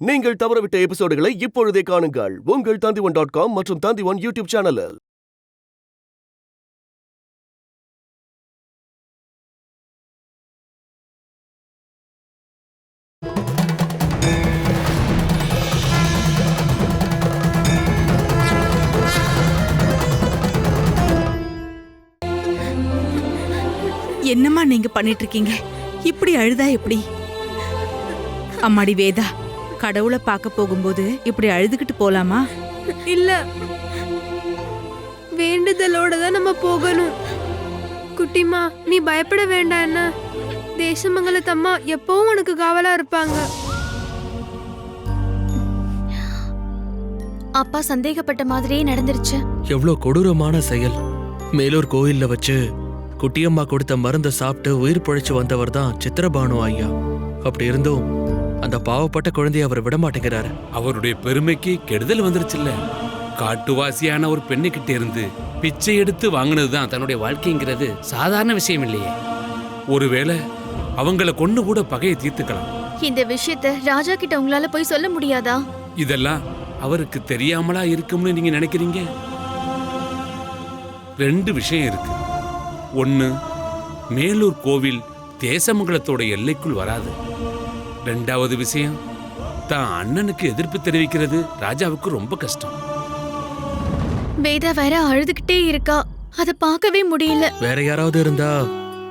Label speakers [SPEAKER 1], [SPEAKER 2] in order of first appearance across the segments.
[SPEAKER 1] நீங்கள் தவறவிட்ட எபிசோடுகளை இப்பொழுதே காணுங்கள் உங்கள் Tandivan.com மற்றும் Tandivan யூடியூப் சேனலில்.
[SPEAKER 2] என்னம்மா நீங்க பண்ணிட்டு இருக்கீங்க? இப்படி அழுதா எப்படி? அம்மாடி வேதா, கடவுளை பார்க்க போகும்போது இப்படி அழுதுகிட்டு போலாமா?
[SPEAKER 3] இல்ல, வேண்டுதலோட தான் நம்ம போகணும். குட்டிமா, நீ பயப்பட வேண்டாம். என்ன தேசமங்கலத்தம்மா எப்பவும் உனக்கு காவலா இருப்பாங்க.
[SPEAKER 4] அப்பா சந்தேகப்பட்ட மாதிரியே நடந்துருச்சு.
[SPEAKER 5] எவ்வளவு கொடூரமான செயல். மேலூர் கோயில்ல வச்சு குட்டியம்மா கொடுத்த மருந்தை சாப்பிட்டு உயிர் பிழைச்சு வந்தவர் தான் சித்திரபானு ஐயா. அப்படி இருந்தும் அந்த பாவப்பட்ட குழந்தைய அவர் விட மாட்டேங்கிறாரு.
[SPEAKER 6] அவருடைய பெருமைக்கு கெடுதல் வந்துருச்சுல்ல. காட்டுவாசியான ஒரு பெண்ணுகிட்ட இருந்து பிச்சை எடுத்து வாங்கினதுதான் தன்னுடைய வாழ்க்கைங்கிறது சாதாரண விஷயம் இல்லையே. ஒருவேளை அவங்கள கொண்டு கூட பகையை தீர்த்துக்கலாம்.
[SPEAKER 4] இந்த விஷயத்த ராஜா கிட்ட உங்களால போய் சொல்ல முடியாதா?
[SPEAKER 6] இதெல்லாம் அவருக்கு தெரியாமலா இருக்கும்னு நீங்க நினைக்கிறீங்க? ரெண்டு விஷயம் இருக்கு. ஒன்னு, மேலூர் கோவில் தேசமங்கலத்தோட எல்லைக்குள் வராது. ரெண்டாவது விஷயம், தான் அண்ணனுக்கு எதிர்ப்பு தெரிவிக்கிறது ராஜாவுக்கு ரொம்ப கஷ்டம்.
[SPEAKER 4] வேதா வேற அழுதுகிட்டே இருக்கா, அத பார்க்கவே முடியல.
[SPEAKER 5] வேற யாராவது இருந்தா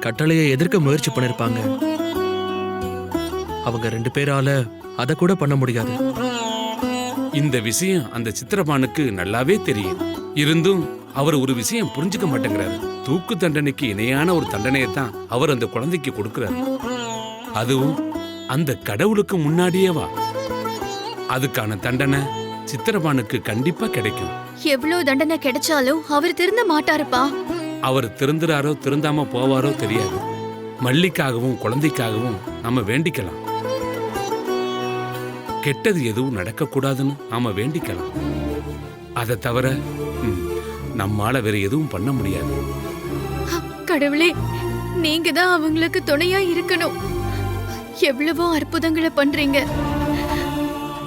[SPEAKER 5] கட்டளையை எதிர்க்க முயற்சி பண்ணிருப்பாங்க. அவங்க ரெண்டு பேரால அத கூட பண்ண முடியாது.
[SPEAKER 6] இந்த விஷயம் அந்த சித்திரபானுக்கு நல்லாவே தெரியும். இருந்தும் அவர் ஒரு விஷயம் புரிஞ்சுக்க மாட்டேங்கிறாரு. தூக்கு தண்டனைக்கு இணையான ஒரு தண்டனையை தான் அவர் அந்த குழந்தைக்கு கொடுக்கிறாரு. அதுவும் அந்த கடவுளுக்கு முன்னாடியேவா. அதுக்கான தண்டனை சித்திரபானுக்கு கண்டிப்பா கிடைக்கும்.
[SPEAKER 4] எவ்வளவு தண்டனை கிடைச்சாலும் அவர் திருந்த மாட்டாருப்பா.
[SPEAKER 6] அவர் திருந்துறாரோ திருந்தாம போவாரோ தெரியாது. மல்லிக்காகவும் குழந்தைக்காகவும் நாம வேண்டிக்கலாம். கெட்டது எதுவும் நடக்கக்கூடாதுன்னு நாம வேண்டிக்கலாம். அதை தவிர நம்மால வேற எதுவும் பண்ண முடியாது.
[SPEAKER 4] கடவுளே, நீங்க தான் அவங்களுக்கு துணையா இருக்கணும். எவ்வளவோ அற்புதங்களை பண்றீங்க.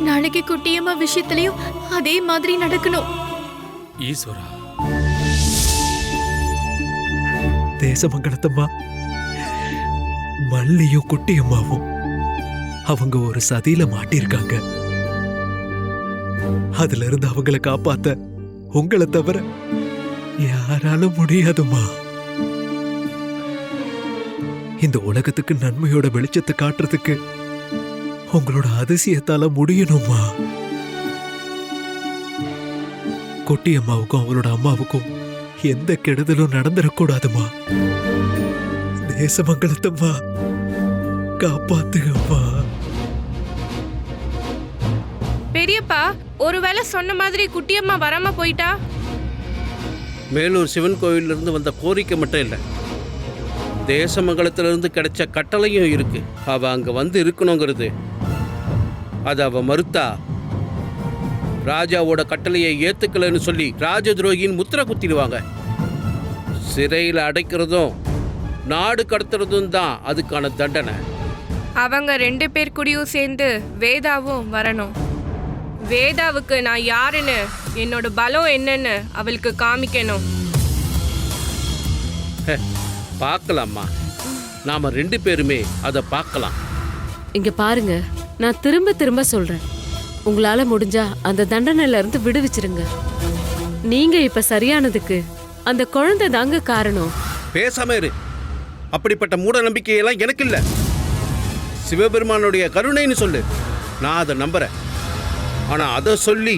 [SPEAKER 4] நாளைக்கு குட்டியம்மா விஷயத்திலையும் அதே மாதிரி நடக்கணும்.
[SPEAKER 6] ஈஸ்வரா.
[SPEAKER 7] தேசமங்கலத்தம்மா, மல்லியும் குட்டியம்மாவும் அவங்க ஒரு சதியில மாட்டிருக்காங்க. அதுல இருந்து அவங்கள காப்பாத்த உங்களை தவிர யாராலும் முடியாதுமா. இந்த உலகத்துக்கு நன்மையோட வெளிச்சத்தை காட்டுறதுக்கு உங்களோட அதிசயத்தால முடியணுமா. குட்டியம்மாவுக்கும் அவளோட அம்மாவுக்கும் எந்த கெடுதலும் நடந்துடக்கூடாதுமா. தேசமங்கலத்தம்மா, காப்பாத்துங்கம்மா.
[SPEAKER 3] பெரியப்பா, ஒருவேளை சொன்ன மாதிரி குட்டியம்மா வராம போயிட்டா?
[SPEAKER 8] மேலூர் சிவன் கோயிலிருந்து வந்த கோரிக்கை மட்டும் இல்லை, தேசமங்கலத்திலிருந்து கிடைச்ச கட்டளையும் இருக்கு. அவ அங்க வந்து இருக்கணுங்கிறது. அது அவ மறுத்தா ராஜாவோட கட்டளையை ஏத்துக்கலன்னு சொல்லி ராஜ துரோகின்னு முத்திரை குத்திடுவாங்க. சிறையில் அடைக்கிறதும் நாடு கடத்துறதும் தான் அதுக்கான தண்டனை.
[SPEAKER 3] அவங்க ரெண்டு பேர் கூடயும் சேர்ந்து வேதாவும் வரணும். வேதாவுக்கு நான் யாருன்னு, என்னோட பலம் என்னன்னு அவளுக்கு காமிக்கணும்.
[SPEAKER 8] பார்க்கலாம்மா, நாம ரெண்டு பேருமே அதை பார்க்கலாம்.
[SPEAKER 9] இங்க பாருங்க, நான் திரும்ப திரும்ப சொல்றேன், உங்களால முடிஞ்சா அந்த தண்டனையில இருந்து விடுவிச்சிருங்க. நீங்க இப்ப சரியானதுக்கு அந்த குழந்தை தாங்க காரணம்.
[SPEAKER 8] பேசாம இரு. அப்படிப்பட்ட மூட நம்பிக்கையெல்லாம் எனக்கு இல்ல. சிவபெருமானுடைய கருணைன்னு சொல்லு, நான் அதை நம்புறேன். ஆனா அதை சொல்லி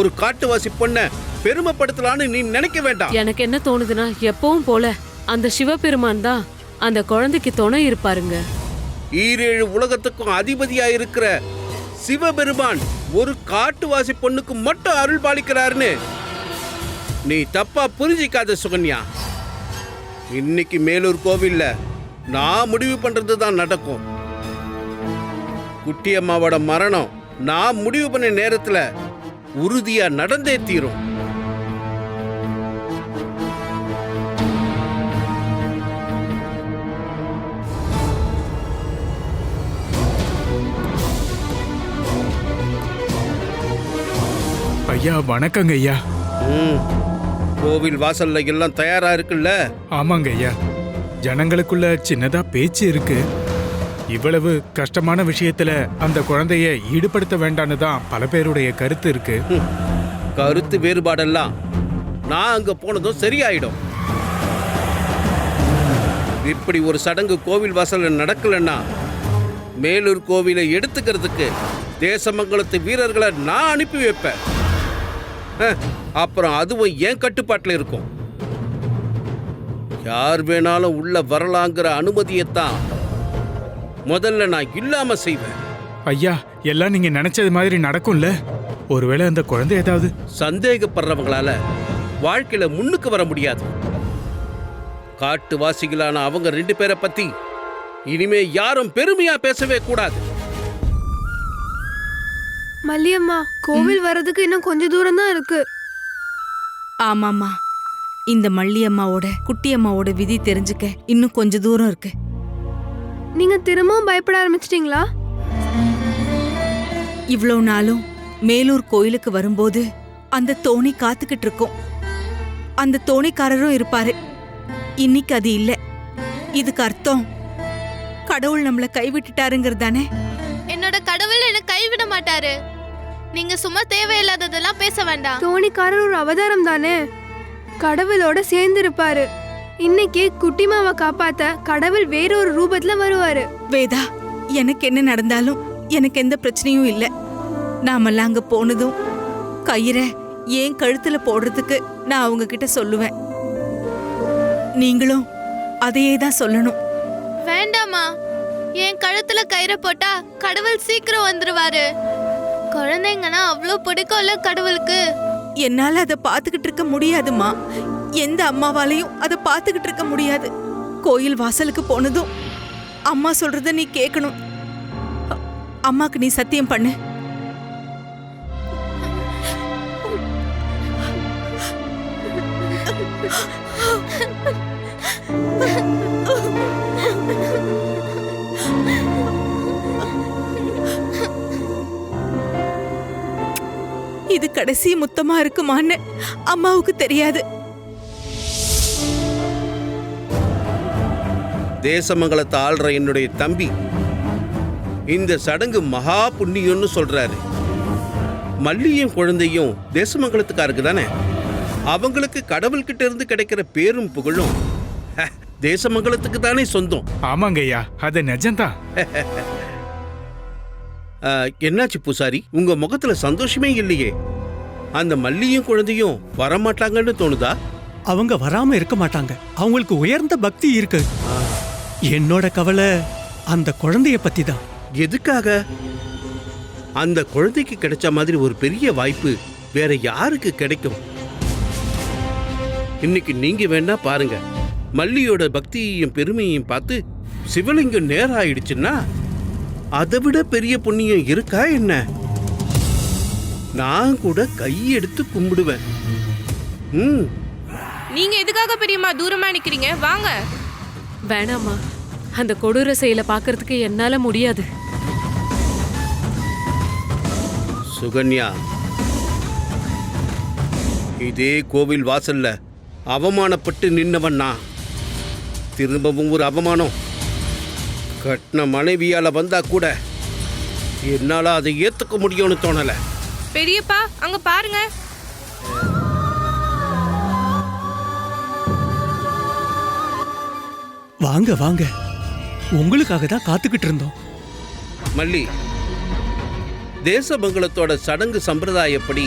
[SPEAKER 8] ஒரு காட்டுவாசி பொண்ண பெருமைப்படுத்தலான்னு நீ நினைக்க வேண்டாம்.
[SPEAKER 9] எனக்கு என்ன தோணுதுன்னா, எப்பவும் போல அந்த சிவபெருமான் தான் அந்த குழந்தைக்கு துணை இருப்பாருங்க.
[SPEAKER 8] ஈரேழு உலகத்துக்கும் அதிபதியா இருக்கிற சிவபெருமான் ஒரு காட்டுவாசி பொண்ணுக்கு மட்டும் அருள் பாலிக்கிறாருன்னு நீ தப்பா புரிஞ்சிக்காத சுகன்யா. இன்னைக்கு மேலூர் கோவில்ல நான் முடிவு பண்றது தான் நடக்கும். குட்டியம்மாவோட மரணம் நான் முடிவு பண்ண நேரத்துல உறுதியா நடந்தே தீரும்.
[SPEAKER 10] ஐயா வணக்கங்க ஐயா.
[SPEAKER 8] கோவில் வாசல்ல எல்லாம் தயாரா இருக்குல்ல?
[SPEAKER 10] ஆமாங்க ஐயா, ஜனங்களுக்குள்ள சின்னதா பேச்சு இருக்கு. இவ்வளவு கஷ்டமான விஷயத்துல அந்த குழந்தைய ஈடுபடுத்த வேண்டான்னு தான் பல பேருடைய கருத்து இருக்கு.
[SPEAKER 8] கருத்து வேறுபாடெல்லாம் நான் அங்க போனதும் சரியாயிடும். இப்படி ஒரு சடங்கு கோவில் வாசல்ல நடக்கலன்னா மேலூர் கோவிலை எடுத்துக்கிறதுக்கு தேசமங்கலத்து வீரர்களை நான் அனுப்பி வைப்பேன். அப்புறம் அதுவும் என் கட்டுப்பாட்டில் இருக்கும். யார் வேணாலும் உள்ள வரலாங்கிற அனுமதியைத்தான் முதல்ல நான் இல்லாம செய்வேன்.
[SPEAKER 10] ஐயா, எல்லாம் நீங்க நினைச்சது மாதிரி நடக்கும்ல? ஒருவேளை அந்த குழந்தை ஏதாவது
[SPEAKER 8] சந்தேகப்படுறவங்களால வாழ்க்கையில முன்னுக்கு வர முடியாது. காட்டுவாசிகளான அவங்க 2 பேரை பத்தி இனிமே யாரும் பெருமையா பேசவே கூடாது.
[SPEAKER 11] மல்லியம்மா, கோவில் வர்றதுக்கு இன்னும் கொஞ்ச தூரம் தான் இருக்கு.
[SPEAKER 2] ஆமாம்மா, இந்த மல்லியம்மாவோட குட்டியம்மாவோட விதி தெரிஞ்சுக்க இன்னும் கொஞ்ச தூரம் இருக்கு.
[SPEAKER 11] நீங்க திரும்பவும் பயப்பட ஆரம்பிச்சிட்டீங்களா?
[SPEAKER 2] இவ்வளவு நாளும் மேலூர் கோயிலுக்கு வரும்போது அந்த தோணி காத்துக்கிட்டு இருக்கோம். அந்த தோணிக்காரரும் இருப்பாரு. இன்னைக்கு அது இல்ல. இதுக்கு அர்த்தம் கடவுள் நம்மள கைவிட்டுட்டாருங்கிறது தானே?
[SPEAKER 4] என்னோட கடவுள் என்ன கைவிட மாட்டாரு. நீங்க சும்மா தேவையில்லாததெல்லாம் பேச வேண்டாம்.
[SPEAKER 11] தோணிக்காரர் ஒரு அவதாரம் தானே, கடவுளோட சேர்ந்து இருப்பாரு. இன்னைக்கு குட்டிமாவை காப்பாத்த கடவுள் வேறொரு ரூபத்துல வருவாரு.
[SPEAKER 2] வேதா, எனக்கு என்ன நடந்தாலும் எனக்கு எந்த பிரச்சனையும் இல்ல. நாமெல்லாம் அங்க போனதும் கயிறை ஏன் கழுத்துல போடுறதுக்கு நான் அவங்க கிட்ட சொல்லுவேன். நீங்களும் அதையே தான் சொல்லணும்.
[SPEAKER 4] வேண்டாமா, என் கழுத்துல கயிறை போட்டா கடவுள் சீக்கிரம் வந்துருவாரு. குழந்தைங்கன்னா அவ்வளோ பிடிக்கும்ல கடவுளுக்கு.
[SPEAKER 2] என்னால அதை பாத்துக்கிட்டு இருக்க முடியாதுமா. எந்த அம்மாவாலையும் அதை பாத்துக்கிட்டு இருக்க முடியாது. கோயில் வாசலுக்கு போனதும் அம்மா சொல்றத நீ கேட்கணும். அம்மாக்கு நீ சத்தியம் பண்ணு. இது கடைசி முத்தமா இருக்குமான்னு அம்மாவுக்கு தெரியாது.
[SPEAKER 8] தேசமங்கலத்தை ஆள்ற என்னுடைய தம்பி இந்த சடங்கு மகா புண்ணியம்னு சொல்றாரு. மல்லியும் குழந்தையும் தேசமங்கலத்துக்காருக்கு தானே. அவங்களுக்கு கடவுள்கிட்ட இருந்து கிடைக்கிற பேரும் புகழும் தேசமங்கலத்துக்கு தானே சொந்தம்.
[SPEAKER 10] ஆமாங்க ஐயா, அது நிஜம்தான்.
[SPEAKER 8] என்னாச்சு பூசாரி, உங்க முகத்துல சந்தோஷமே இல்லையே? அந்த மல்லியும் குழந்தையும் வரமாட்டாங்கன்னு தோணுதா?
[SPEAKER 7] அவங்க வராம இருக்க மாட்டாங்க. அவங்களுக்கு உயர்ந்த பக்தி இருக்கு. என்னோட கவலை அந்த குழந்தைய பத்தி தான்.
[SPEAKER 8] எதுக்காக? அந்த குழந்தைக்கு கிடைச்ச மாதிரி ஒரு பெரிய வாய்ப்பு வேற யாருக்கு கிடைக்கும்? இன்னைக்கு நீங்க வேணா பாருங்க, மல்லியோட பக்தியையும் பெருமையையும் பார்த்து சிவலிங்கம் நேரம் ஆயிடுச்சுன்னா அதை விட பெரிய புண்ணியம் இருக்கா என்ன? நான் கூட கையெடுத்து கும்பிடுவேன்.
[SPEAKER 3] நீங்க எதுக்காக பெரியம்மா தூரமா நிக்கிறீங்க? வாங்க.
[SPEAKER 9] வேணாமா, அந்த கொடூர செயலை பார்க்கறதுக்கு என்னால முடியாது.
[SPEAKER 8] சுகன்யா, இதே கோவில் வாசல்ல அவமானப்பட்டு நின்னவன் நான். திரும்பவும் ஒரு அவமானம் கட்டின மனைவியால வந்தா கூட என்னால அதை ஏத்துக்க முடியும்னு தோணல.
[SPEAKER 3] பெரியப்பா, அங்க பாருங்க.
[SPEAKER 7] வாங்க வாங்க, உங்களுக்காக தான் காத்துக்கிட்டு இருந்தோம்.
[SPEAKER 8] மல்லி, தேசமங்கலத்தோட சடங்கு சம்பிரதாயப்படி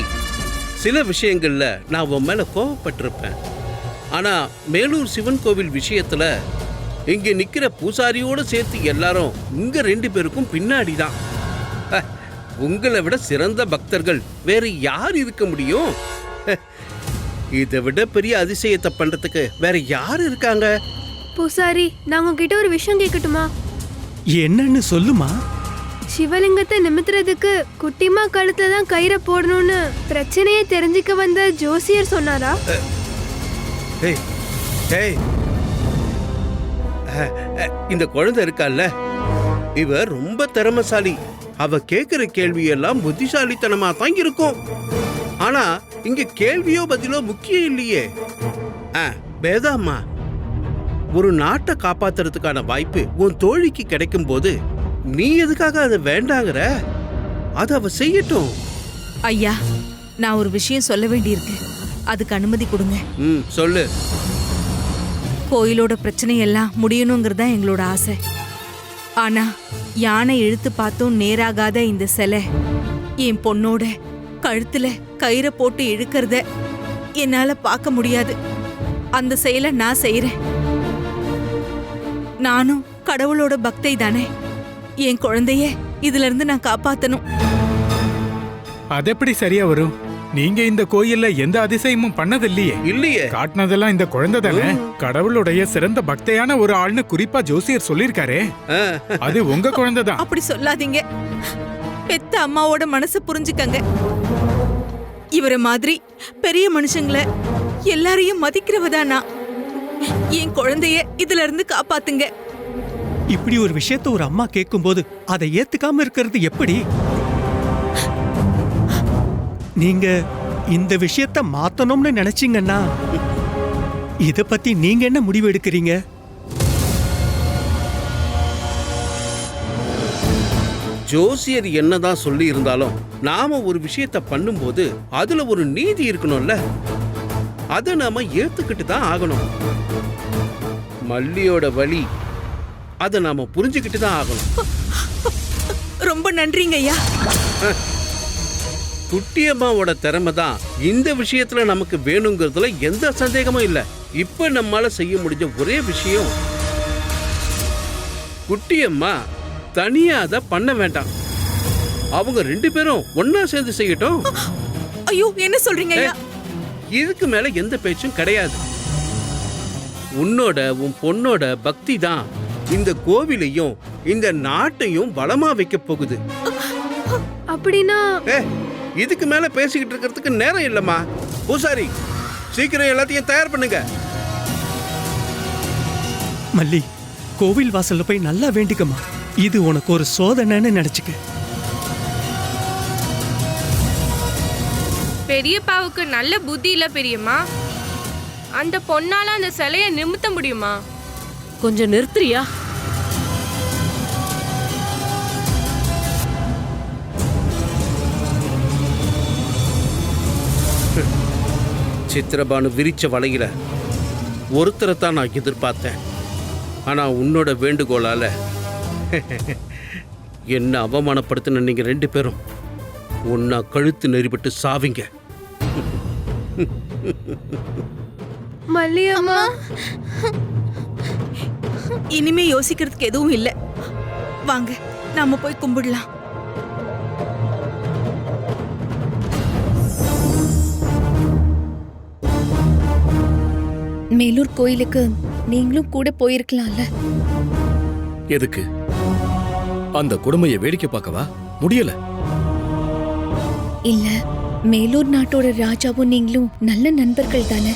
[SPEAKER 8] சில விஷயங்கள்ல நான் உன் மேல கோவப்பட்டிருப்பேன். ஆனா மேலூர் சிவன் கோவில் விஷயத்துல இங்க நிக்கிற பூசாரியோட சேர்த்து எல்லாரும் உங்க 2 பேருக்கும் பின்னாடி தான். உங்களை விட சிறந்த பக்தர்கள் வேற யார் இருக்க முடியும்? இதை விட பெரிய அதிசயத்தை பண்றதுக்கு வேற யார் இருக்காங்க?
[SPEAKER 11] பூசாரி, நான் உங்ககிட்ட ஒரு விஷயம் கேட்கட்டுமா?
[SPEAKER 7] என்னன்னு சொல்லுமா.
[SPEAKER 11] சிவலிங்கத்தை நிமித்துறதுக்கு குட்டிமா கழுத்துல தான் கயிறை போடணும்னு பிரச்சனையை தெரிஞ்சுக்க வந்த ஜோசியர் சொன்னாரா?
[SPEAKER 8] இந்த குழந்தை இருக்கால்ல, இவ ரொம்ப திறமைசாலி. அவ கேட்கிற கேள்வியெல்லாம் புத்திசாலித்தனமா தான் இருக்கும். ஆனா இங்க கேள்வியோ பதிலோ முக்கியம் இல்லையே. வேதாம்மா, ஒரு நாட்டை காப்பாத்துறதுக்கான வாய்ப்பு உன் தோழிக்கு கிடைக்கும் போது நீ எதுக்காக அதை வேண்டாங்கிற? அதை அவ செய்யட்டும்.
[SPEAKER 2] ஐயா, நான் ஒரு விஷயம் சொல்ல வேண்டியிருக்கு. அதுக்கு அனுமதி கொடுங்க.
[SPEAKER 8] சொல்லு.
[SPEAKER 2] கோயிலோட பிரச்சனை எல்லாம் முடியணுங்கிறது தான் எங்களோட ஆசை. ஆனா யானை இழுத்து பார்த்தும் நேராகாத இந்த சிலை என் பொண்ணோட கழுத்துல கயிறை போட்டு இழுக்கிறத என்னால பார்க்க முடியாது. அந்த செயலை நான் செய்யறேன். நானும் கடவுளோட பக்தை தானே. என் குழந்தைய இதுல இருந்து நான் காப்பாத்தணும்.
[SPEAKER 10] அதெப்படி சரியா வரும்? நீங்க இந்த கோயில்ல எந்த அதிசயமும் பண்ணதில்லையே.
[SPEAKER 8] இல்லையே.
[SPEAKER 10] காட்டினதெல்லாம் இந்த குழந்தை தானே. கடவுளுடைய சிறந்த பக்தையான ஒரு ஆள்னு குறிப்பா ஜோசியர் சொல்லிருக்காரே, அது உங்க குழந்தை தான்.
[SPEAKER 2] அப்படி சொல்லாதீங்க. பெத்த அம்மாவோட மனசு புரிஞ்சுக்கங்க. இவரை மாதிரி பெரிய மனுஷங்களை எல்லாரையும் மதிக்கிறவதானா. என் குழந்தைய இதுல இருந்து காப்பாத்துங்க.
[SPEAKER 7] இப்படி ஒரு விஷயத்த ஒரு அம்மா கேட்கும்போது அதை ஏத்துக்காம இருக்கிறது எப்படி? நீங்க இந்த விஷயத்த மாத்தணும்னு நினைச்சீங்கன்னா இத பத்தி நீங்க என்ன முடிவு எடுக்கிறீங்க?
[SPEAKER 8] ஜோசியர் என்னதான் சொல்லி இருந்தாலும் நாம ஒரு விஷயத்த பண்ணும்போது அதுல ஒரு நீதி இருக்கணும்ல. அதை நாம ஏத்துக்கிட்டு தான் ஆகணும். மல்லியோட வழி அதை நாம புரிஞ்சுக்கிட்டு தான் ஆகணும்.
[SPEAKER 2] ரொம்ப நன்றிங்க ஐயா.
[SPEAKER 8] குட்டியம்மாவோட திறமை தான் இந்த விஷயத்துல நமக்கு வேணுங்கிறதுல எந்த சந்தேகமும் இல்ல. இப்ப நம்மால செய்ய முடிஞ்ச ஒரே விஷயம், குட்டியம்மா தனியா அதை பண்ண வேண்டாம். அவங்க 2 பேரும் ஒன்னா சேர்ந்து செய்யட்டும்.
[SPEAKER 2] ஐயோ, என்ன சொல்றீங்க ஐயா?
[SPEAKER 8] இதுக்கு மேல எந்த பேச்சும் கிடையாது. உன்னோட உன் பொண்ணோட பக்தி தான் இந்த கோவிலையும் இந்த நாட்டையும் பலமா வைக்க போகுது.
[SPEAKER 11] அப்படின்னா
[SPEAKER 8] இதுக்கு மேல பேசிக்கிட்டு இருக்கிறதுக்கு நேரம் இல்லம்மா. பூசாரி, சீக்கிரம் எல்லாத்தையும் தயார் பண்ணுங்க.
[SPEAKER 7] மல்லி, கோவில் வாசல்ல போய் நல்லா வேண்டிக்கமா. இது உனக்கு ஒரு சோதனைன்னு நினைச்சுக்க.
[SPEAKER 3] பெரியப்பாவுக்கு நல்ல புத்தி இல்ல பெரியம்மா. அந்த பொண்ணால அந்த சிலையை நிமித்த முடியுமா?
[SPEAKER 9] கொஞ்சம் நிறுத்துறியா?
[SPEAKER 8] சித்திரபானு விரிச்ச வலையில ஒருத்தரை தான் நான் எதிர்பார்த்தேன். ஆனா உன்னோட வேண்டுகோளால என்ன அவமானப்படுத்தின நீங்க 2 பேரும் ஒன்னா கழுத்து நெறிபட்டு சாவிங்க.
[SPEAKER 11] மல்லியம்மா,
[SPEAKER 2] இனிமே யோசிக்கிறதுக்கு எதுவும் இல்ல. வாங்க, நாம போய் கும்பிடலாம்.
[SPEAKER 12] மேலூர் கோயிலுக்கு நீங்களும் கூட போயிருக்கலாம்ல.
[SPEAKER 13] எதுக்கு? அந்த கொடுமையை வேடிக்கை பார்க்கவா? முடியல.
[SPEAKER 12] இல்ல, மேலூர் நாட்டோட ராஜாவும் நீங்களும் நல்ல நண்பர்கள் தானே.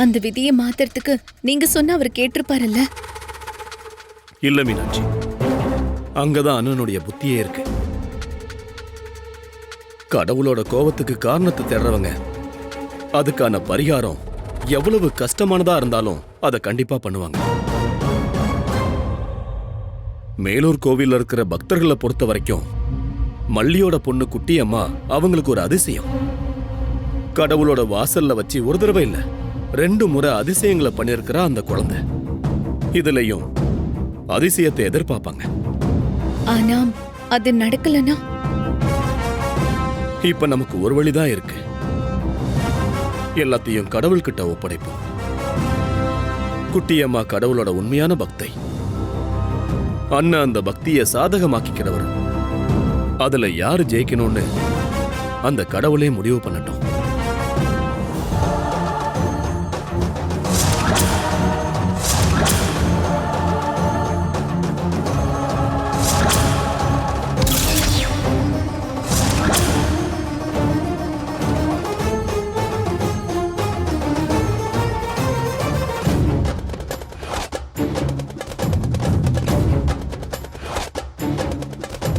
[SPEAKER 12] அந்த விதியை மாத்துறதுக்கு நீங்க சொன்ன அவர் கேட்டிருப்பாருல்ல.
[SPEAKER 13] இல்ல மீனாட்சி, அங்கதான் அண்ணனுடைய புத்தியே இருக்கு. கடவுளோட கோபத்துக்கு காரணத்தை தேடுறவங்க அதுக்கான பரிகாரம் எவ்வளவு கஷ்டமானதா இருந்தாலும் அதை கண்டிப்பா பண்ணுவாங்க. மேலூர் கோவில்ல இருக்கிற பக்தர்களை பொறுத்த வரைக்கும் மல்லியோட பொண்ணு குட்டியம்மா அவங்களுக்கு ஒரு அதிசயம். கடவுளோட வாசல்ல வச்சு ஒரு தடவை இல்ல 2 முறை அதிசயங்களை பண்ணிருக்கிற அந்த குழந்தை. இதுலயும் அதிசயத்தை எதிர்பார்ப்பாங்க.
[SPEAKER 12] ஆனா அது நடக்கலனா?
[SPEAKER 13] இப்ப நமக்கு ஒரு வழிதான் இருக்கு. எல்லாத்தையும் கடவுள்கிட்ட ஒப்படைப்போம். குட்டியம்மா கடவுளோட உண்மையான பக்தை. அண்ணா அந்த பக்தியை சாதகமாக்கிக்கிறவர். அதுல யாரு ஜெயிக்கணும்னு அந்த கடவுளே முடிவு பண்ணட்டும்.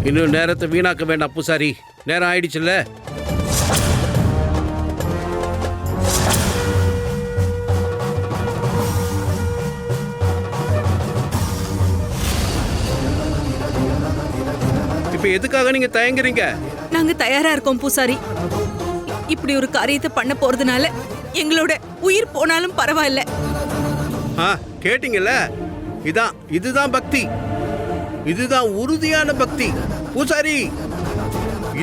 [SPEAKER 8] இன்னும் நேரத்தை வீணாக்க வேண்டாம் பூசாரி. நேரம் ஆயிடுச்சுல்ல. இப்ப எதுக்காக நீங்க தயங்குறீங்க?
[SPEAKER 2] நாங்க தயாரா இருக்கோம் பூசாரி. இப்படி ஒரு காரியத்தை பண்ண போறதுனால எங்களோட உயிர் போனாலும் பரவாயில்ல.
[SPEAKER 8] கேட்டீங்கல்ல, இதுதான் பக்தி, இதுதான் உறுதியான பக்தி. பூசாரி,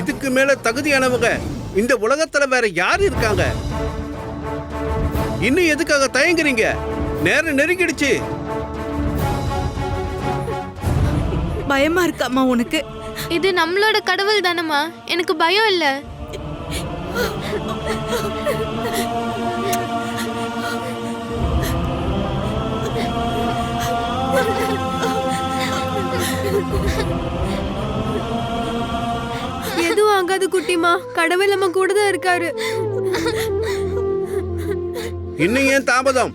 [SPEAKER 8] இதுக்கு மேல தகுதியானவங்க இந்த உலகத்துல வேற யாரு இருக்காங்க? இன்னும் எதுக்காக தயங்குறீங்க? நேரம் நெருங்கிடுச்சு.
[SPEAKER 2] பயமா இருக்காமா உனக்கு?
[SPEAKER 4] இது நம்மளோட கடவுள் தானம்மா, எனக்கு பயம் இல்ல.
[SPEAKER 11] எதுவும் ஆகாது குட்டிமா, கடவுள் நம்ம கூட தான் இருக்காரு.
[SPEAKER 8] இன்னும் ஏன் தாமதம்?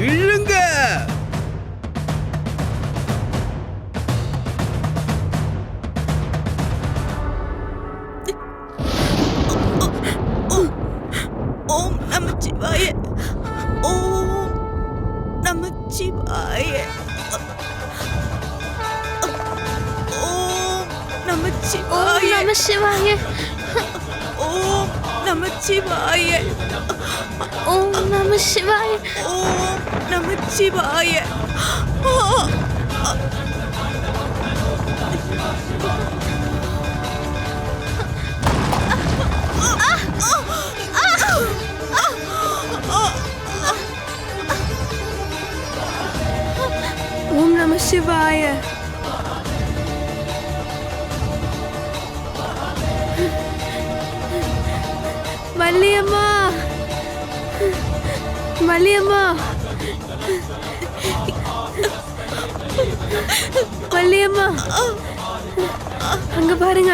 [SPEAKER 8] இழுங்க.
[SPEAKER 2] ஓம் நமச்சிவாய, ஓம் நமச்சிவாய, ஓம் நமச்சிவாய,
[SPEAKER 4] நமசிவாய,
[SPEAKER 2] ஓம் நமச்சிவாய,
[SPEAKER 4] ஓம் நமசிவாய,
[SPEAKER 2] ஓம் நமச்சிவாய.
[SPEAKER 11] ஓம் நம சிவாய. மல்லியம்மா, மல்லியம்மா, மல்லியம்மா, அங்க பாருங்க.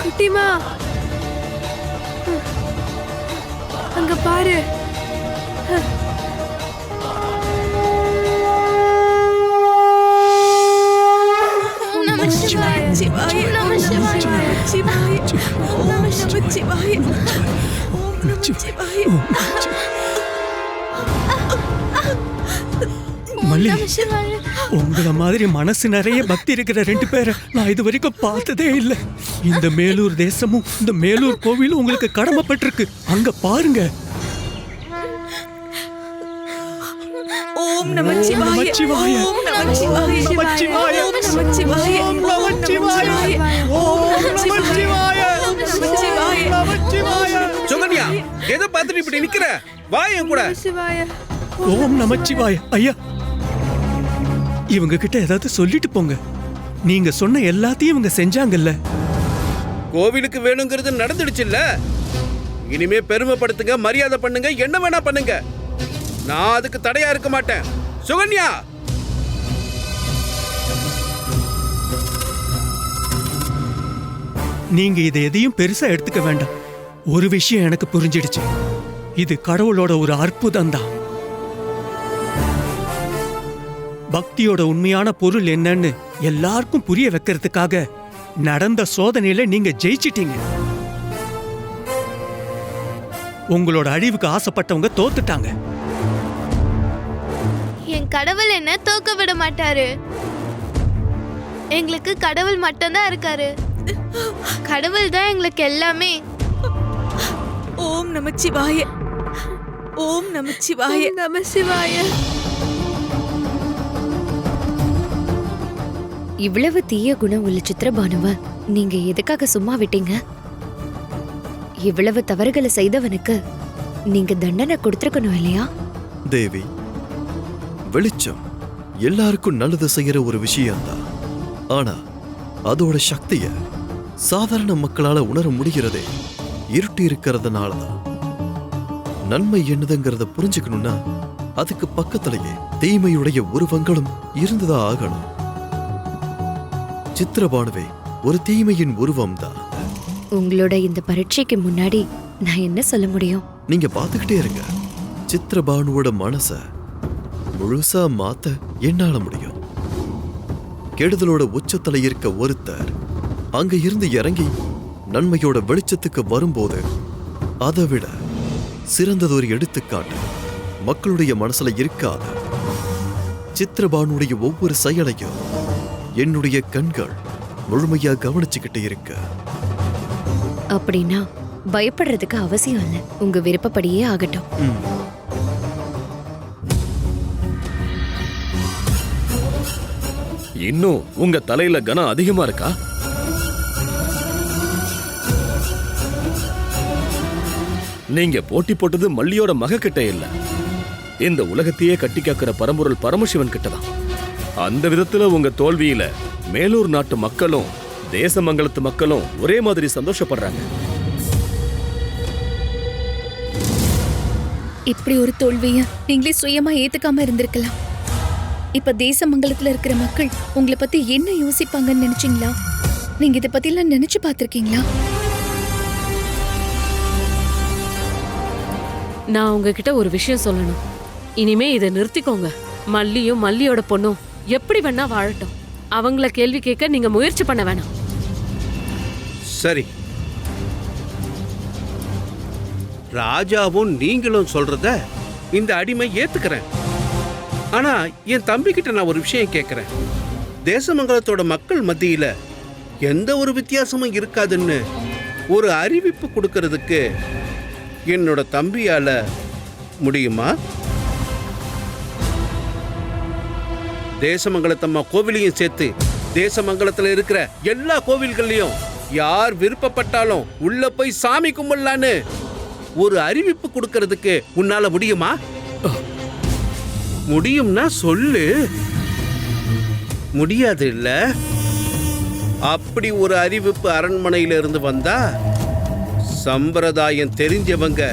[SPEAKER 11] குட்டிமா, அங்க பாரு.
[SPEAKER 7] மல்லி, உங்கள மாதிரி மனசு நிறைய பக்தி இருக்கிற ரெண்டு பேரை நான் இது வரைக்கும் பார்த்ததே இல்லை. இந்த மேலூர் தேசமும் இந்த மேலூர் கோவிலும் உங்களுக்கு கடமைப்பட்டிருக்கு. அங்க பாருங்க.
[SPEAKER 2] ஓம் நமச்சிவாய, ஓம் நமச்சிவாய, நமச்சிவாய, நமச்சிவாய, நமச்சிவாய, ஓம் நமச்சிவாய, நமச்சிவாய, நமச்சிவாய.
[SPEAKER 8] சுகன்யா, எதை பார்த்துட்டு இப்படி நிக்கிற? வாய கூட.
[SPEAKER 7] ஓம் நமச்சிவாய. ஐயா, இவங்க கிட்ட ஏதாவது சொல்லிட்டு போங்க. நீங்க சொன்ன எல்லாத்தையும் இவங்க செஞ்சாங்கல்ல.
[SPEAKER 8] கோவிலுக்கு வேணுங்கிறது நடந்துடுச்சுல்ல. இனிமே பெருமைப்படுத்துங்க, மரியாதை பண்ணுங்க, என்ன வேணா பண்ணுங்க. நான் அதுக்கு தடையா இருக்க மாட்டேன். சுகன்யா,
[SPEAKER 7] நீங்க இதை எதையும் பெருசா எடுத்துக்க வேண்டாம். ஒரு விஷயம் எனக்கு புரிஞ்சிடுச்சு. இது கடவுளோட ஒரு அற்புதம் தான். பக்தியோட உண்மையான பொருள் என்னன்னு எல்லாருக்கும் புரிய வைக்கிறதுக்காக நடந்த சோதனையில நீங்க ஜெயிச்சிட்டீங்க. உங்களோட அழிவுக்கு ஆசைப்பட்டவங்க தோத்துட்டாங்க.
[SPEAKER 4] என் கடவுள் என்ன தோக்க விட மாட்டாரு. எங்களுக்கு கடவுள் மட்டும்தான் இருக்காரு. கடவுள் தான் எங்களுக்கு எல்லாமே.
[SPEAKER 2] ஓம் நமச்சிவாய. ஓம் நமச்சிவாய.
[SPEAKER 11] நமசிவாய.
[SPEAKER 12] இவ்வளவு தீய குணம் உள்ள சித்திரபானுவ நீங்க எதுக்காக சும்மா விட்டீங்க? இவ்வளவு தவறுகளை செய்தவனுக்கு நீங்க தண்டனை கொடுத்திருக்கணும் இல்லையா?
[SPEAKER 1] தேவி, வெளிச்சம் எல்லாருக்கும் நல்லது செய்யற ஒரு விஷயம்தான். ஆனா அதோட சக்திய சாதாரண மக்களால உணர முடிகிறதே இருட்டி இருக்கிறதுனாலதான். நன்மை என்னதுங்கிறத புரிஞ்சுக்கணும்னா அதுக்கு பக்கத்திலேயே தீமையுடைய உருவங்களும் இருந்துதான் ஆகணும். சித்திரபானுவே ஒரு தீமையின் உருவம் தான்.
[SPEAKER 12] உங்களோட இந்த பரீட்சைக்கு முன்னாடி நான் என்ன சொல்ல முடியும்?
[SPEAKER 1] நீங்க பாத்துக்கிட்டே இருங்க. சித்திரபானுவோட மனச முழுசா மாத்த என்னால முடியும். கெடுதலோட உச்சத்துல இருக்க ஒருத்தர் அங்க இருந்து இறங்கி நன்மையோட வெளிச்சத்துக்கு வரும்போது அதை விட சிறந்ததொரு எடுத்துக்காட்டு மக்களுடைய மனசுல இருக்காத. சித்திரபானுடைய ஒவ்வொரு செயலையும் என்னுடைய கண்கள் முழுமையா கவனிச்சுக்கிட்டு இருக்க.
[SPEAKER 12] அப்படின்னா பயப்படுறதுக்கு அவசியம் இல்ல. உங்க விருப்பப்படியே ஆகட்டும்.
[SPEAKER 13] இன்னும் உங்க தலையில கனம் அதிகமா இருக்கா? நீங்க போட்டி போட்டது மல்லியோட மக கிட்ட இல்ல, இந்த உலகத்தையே கட்டி காக்கிற பரம்பொருள் பரமசிவன் கிட்டதான். அந்த விதத்துல உங்க தோல்வியில மேலூர் நாட்டு மக்களும் தேசமங்கலத்து மக்களும் ஒரே மாதிரி சந்தோஷப்படுறாங்க.
[SPEAKER 12] இப்படி ஒரு தோல்விய நீங்களே சுயமா ஏத்துக்காம இருந்திருக்கலாம். இப்ப தேசமங்கலத்துல இருக்கிற மக்கள் உங்களை பத்தி என்ன யோசிப்பாங்கன்னு நினைச்சீங்களா? நீங்க இத பத்தி எல்லாம் நினைச்சு பார்த்திருக்கீங்களா?
[SPEAKER 9] நான் உங்ககிட்ட ஒரு விஷயம் சொல்லணும். இனிமே இதை நிறுத்திக்கோங்க. மல்லியும் மல்லியோட பொண்ணும் எப்படி வேணா வாழட்டும். அவங்கள கேள்வி கேட்க நீங்க முயற்சி பண்ண வேணாம்.
[SPEAKER 8] சரி, ராஜாவும் நீங்களும் சொல்றத இந்த அடிமை ஏத்துக்கிறேன். ஆனா என் தம்பி கிட்ட நான் ஒரு விஷயம் கேட்கிறேன். தேசமங்கலத்தோட மக்கள் மத்தியில எந்த ஒரு வித்தியாசமும் இருக்காதுன்னு ஒரு அறிவிப்பு கொடுக்கறதுக்கு என்னோட தம்பியால முடியுமா? தேசமங்கலத்தம்மா கோவிலையும் சேர்த்து தேசமங்கலத்துல இருக்கிற எல்லா கோவில்கள்லயும் யார் விருப்பப்பட்டாலும் உள்ள போய் சாமி கும்பிடலான்னு ஒரு அறிவிப்பு கொடுக்கறதுக்கு உன்னால முடியுமா? முடியும்னா சொல்லு. முடியாது இல்ல? அப்படி ஒரு அறிவிப்பு அரண்மனையில இருந்து வந்தா சம்பிரதாயம் தெரிஞ்சவங்க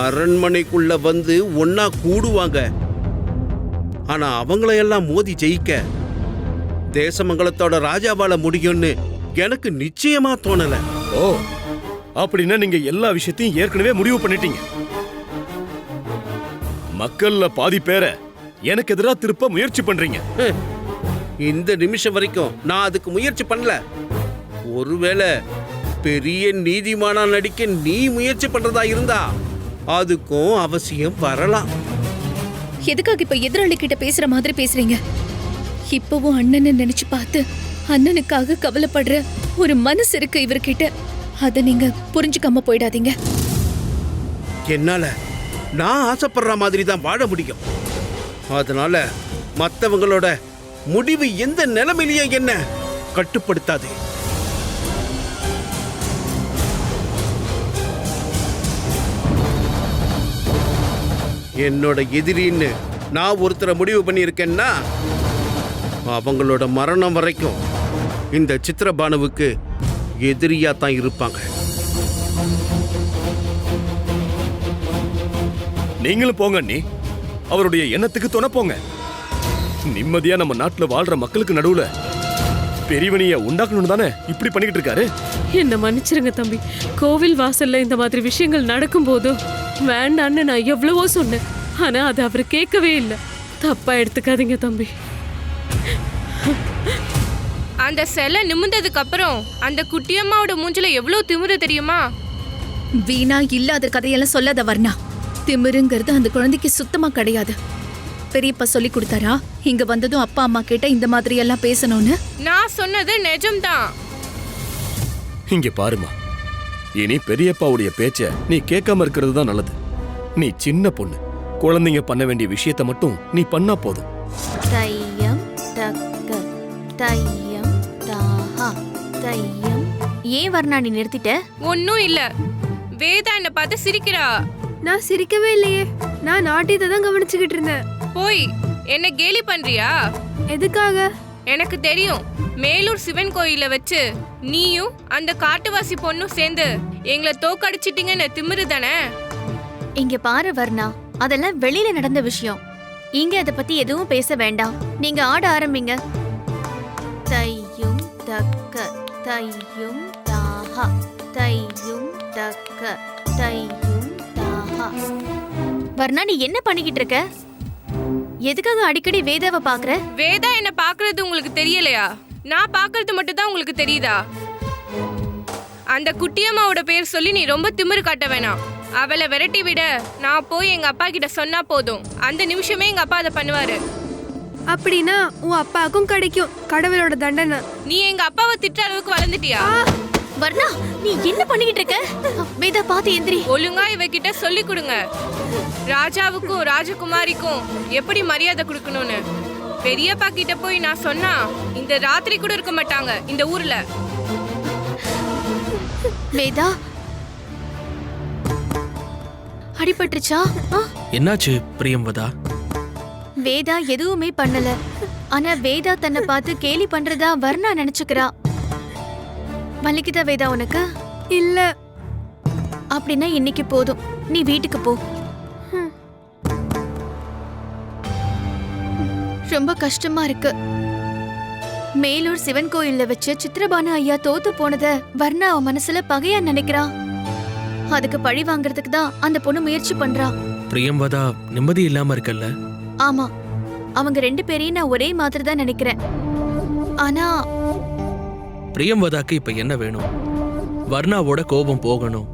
[SPEAKER 8] அரண்மனைக்குள்ள வந்து ஒன்னா கூடுவாங்க. ஆனா அவங்களையெல்லாம் மோதி ஜெயிக்க தேசமங்கலத்தோட ராஜாவால முடியும்னு எனக்கு நிச்சயமா தோணல.
[SPEAKER 13] ஓ, அப்படின்னா நீங்க எல்லா விஷயத்தையும் ஏற்கனவே முடிவு பண்ணிட்டீங்க. மக்கள்ல பாதி பேரை எனக்கு எதிராக திருப்ப முயற்சி பண்றீங்க.
[SPEAKER 8] இந்த நிமிஷம் வரைக்கும் நான் அதுக்கு முயற்சி பண்ணல. ஒருவேளை பெரிய நீதிமானா நடிக்க நீ முயற்சி பண்றதா இருந்தா அதுக்கும் அவசியம் வரலாம்.
[SPEAKER 12] எதுக்காக இப்ப எதிராளி கிட்ட பேசுற மாதிரி பேசுறீங்க? இப்பவும் அண்ணனை நினைச்சு பார்த்து அண்ணனுக்காக கவலைப்படுற ஒரு மனசு இருக்கு இவர்கிட்ட. அத நீங்க புரிஞ்சுக்காம போயிடாதீங்க.
[SPEAKER 8] என்னால நான் ஆசைப்படுற மாதிரி தான் வாழ முடியும். அதனால மத்தவங்களோட முடிவு எந்த நிலைமையிலையும் என்ன கட்டுப்படுத்தாது. என்னோட எதிரின்னு நான் ஒருத்தரை முடிவு பண்ணியிருக்கேன்னா அவங்களோட மரணம் வரைக்கும் இந்த சித்திரபானுவுக்கு எதிரியா தான் இருப்பாங்க.
[SPEAKER 13] நீங்களும் போங்க அண்ணி. அவருடைய எண்ணத்துக்கு துணை போங்க. நிம்மதியா நம்ம நாட்டுல வாழ்ற மக்களுக்கு நடுவுல பெரியவனிய உண்டாக்கணும் தானே இப்படி பண்ணிக்கிட்டு இருக்காரு.
[SPEAKER 9] என்ன மன்னிச்சிருங்க தம்பி. கோவில் வாசல்ல இந்த மாதிரி விஷயங்கள் நடக்கும் போதும் வேண்டான்னு நான் எவ்வளவோ சொன்னேன். ஆனா அது அவர் கேட்கவே இல்லை. தப்பா எடுத்துக்காதீங்க தம்பி.
[SPEAKER 3] அந்த சிலை நிமிந்ததுக்கு அப்புறம் அந்த குட்டியம்மாவோட மூஞ்சில எவ்வளவு திமிரு தெரியுமா?
[SPEAKER 12] வீணா இல்லாத கதையெல்லாம் சொல்லாத வர்ணா. திமிருங்கிறது அந்த குழந்தைக்கு சுத்தமா கிடையாது. பெரியப்பா சொல்லி கொடுத்தாரா இங்க வந்ததும் அப்பா அம்மா கிட்ட இந்த மாதிரி எல்லாம் பேசணும்னு?
[SPEAKER 3] நான் சொன்னது நிஜம்தான்.
[SPEAKER 13] இங்க பாருமா, இனி பெரியப்பாவுடைய பேச்ச நீ கேட்காம இருக்கிறது தான் நல்லது. நீ சின்ன பொண்ணு, குழந்தைங்க பண்ண வேண்டிய விஷயத்த மட்டும் நீ பண்ணா போதும்.
[SPEAKER 14] தையம் தக்க தையம் தாஹா தையம். ஏன் வர்ணா நீ நிறுத்திட்ட?
[SPEAKER 3] ஒன்னும் இல்ல. வேதா என்ன பார்த்து சிரிக்கிறா.
[SPEAKER 11] நான் சிரிக்கவே இல்லையே, நான் நாட்டியத்தை தான் கவனிச்சுக்கிட்டு இருந்தேன்.
[SPEAKER 3] போய் என்ன கேலி பண்றியா?
[SPEAKER 11] எதுக்காக?
[SPEAKER 3] எனக்கு தெரியும். மேலூர் சிவன் கோயில வச்சு நீயும் அந்த காட்டுவாசி பொண்ணும் சேர்ந்து எங்களை தோக்கடிச்சிட்டீங்கன்னு திமிரு தானே?
[SPEAKER 14] இங்க பாரு வர்ணா, அதெல்லாம் வெளியில நடந்த விஷயம். இங்க அத பத்தி எதுவும் பேச வேண்டாம். நீங்க ஆட ஆரம்பிங்க. தையும் தக்க தையும் தாஹா தையும் தக்க தையும் தாஹா. வர்ணா, நீ என்ன பண்ணிக்கிட்டு இருக்க? எதுக்காக அடிக்கடி வேதாவை பாக்குற?
[SPEAKER 3] வேதா என்ன பாக்குறது உங்களுக்கு தெரியலையா? நான் பாக்குறது மட்டும் தான் உங்களுக்கு தெரியுதா? அந்த குட்டியம்மாவோட பேர் சொல்லி நீ ரொம்ப திமிரு காட்ட வேணாம். அவளை விரட்டி விட நான் போய் எங்க அப்பா கிட்ட சொன்னா போதும். அந்த நிமிஷமே எங்க அப்பா அதை பண்ணுவாரு.
[SPEAKER 11] அப்படின்னா உன் அப்பாவுக்கும் கிடைக்கும் கடவுளோட தண்டனை.
[SPEAKER 3] நீ எங்க அப்பாவை திட்டுற அளவுக்கு வளர்ந்துட்டியா?
[SPEAKER 14] வர்ணா, நீ என்ன பண்ணிக்கிட்டு இருக்க? வேதா பாத்து எந்திரி.
[SPEAKER 3] ஒழுங்கா இவகிட்ட சொல்லி கொடுங்க, ராஜாவுக்கும் ராஜகுமாரிக்கும் எப்படி மரியாதை கொடுக்கணும்னு. பெரியப்பா கிட்ட போய் நான் சொன்னா இந்த ராத்திரி கூட இருக்க மாட்டாங்க இந்த ஊர்ல.
[SPEAKER 14] வேதா, அடிபட்டுருச்சா?
[SPEAKER 5] என்னாச்சு பிரியம்பதா?
[SPEAKER 14] வேதா எதுவுமே பண்ணல. ஆனா வேதா தன்னை பார்த்து கேலி பண்றதா வர்ணா நினைச்சுக்கிறா. வலிக்குதா வேதா உனக்கு?
[SPEAKER 11] இல்ல.
[SPEAKER 14] அப்படின்னா இன்னைக்கு போதும், நீ வீட்டுக்கு போ. ரொம்ப கஷ்டமா இருக்கு. மேலூர் சிவன் கோயில்ல வச்சு சித்திரபானு ஐயா தோத்து போனத வர்ணா அவன் மனசுல பகையா நினைக்கிறா. அதுக்கு பழி வாங்குறதுக்கு தான் அந்த பொண்ணு முயற்சி பண்றா.
[SPEAKER 5] பிரியம்பதா நிம்மதி இல்லாம இருக்கல்ல?
[SPEAKER 14] ஆமா, அவங்க ரெண்டு பேரையும் நான் ஒரே மாதிரி தான் நினைக்கிறேன். ஆனா
[SPEAKER 5] பிரியம்பதாக்கு இப்ப என்ன வேணும்? வர்ணாவோட கோபம் போகணும்.